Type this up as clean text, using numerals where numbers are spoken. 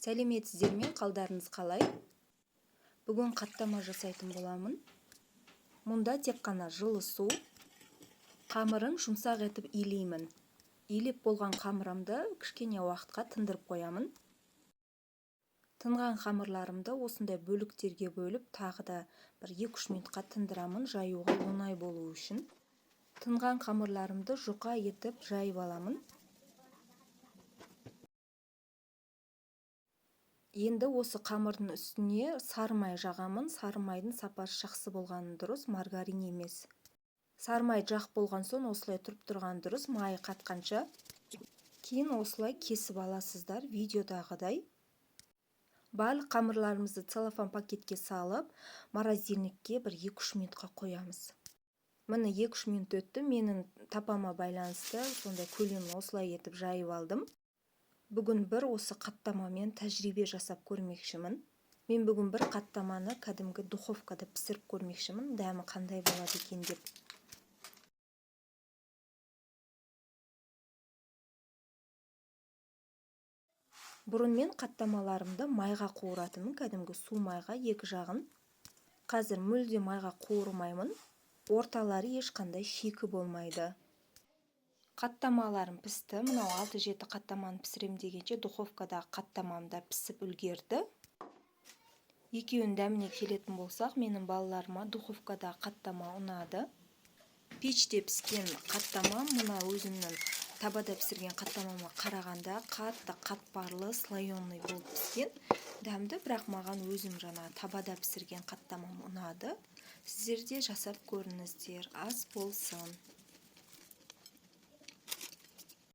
Сәлеметсіздер ме, қалдарыңыз қалай? Бүгін қаттама жасайтын боламын. Мұнда тек қана жылы су, қамырын жұмсақ етіп илеймін. Илеп болған қамырымды кішкене уақытқа тындырып қоямын. Тынған қамырларымды осындай бөліктерге бөліп, тағы да бір 2-3 минутқа тындырамын, жаюға оңай болу үшін. Тынған қамырларымды жұқа етіп жайып аламын. Енді осы қамырдың үстіне сары май жағамын. Сары майдың сапасы жақсы болғаны дұрыс, маргарин емес. Сары май жақ болған соң осылай тұрып тұрған дұрыс, майы қатқанша. Кейін осылай кесіп аласыздар видеодағыдай. Барлық қамырларымызды целлофан пакетке салып, морозильникке бір 2-3 минутқа қоямыз. Міне 2-3 минут өтті, менің тапама байланысты сондай көлемін осылай етіп жайып алдым. Бүгін бір осы қаттамамен тәжірибе жасап көрмекшімін. Мен бүгін бір қаттаманы кәдімгі духовкада пісіріп көрмекшімін, дәмі қандай болады екен деп. Бұрын мен қаттамаларымды майға қуыратынмын, кәдімгі су майға екі жағын. Қазір мүлде майға қуырмаймын. Орталары ешқандай шикі болмайды. Қаттамаларым пісті. Мынау 6-7 қаттаманы пісірем дегенше духовкада қаттамамда пісіп үлгерді. Екеуінің дәміне келетін болсақ, менің балаларыма духовкада қаттама ұнады. Пеште піскен қаттама мына өзімнің табада пісірген қаттамама қарағанда қатты қатпарлы, слоеный болып піскен. Дәмді, бірақ маған өзім жаңа табада пісірген қаттамам ұнады. Сіздер де жасап көріңіздер, ас болсын.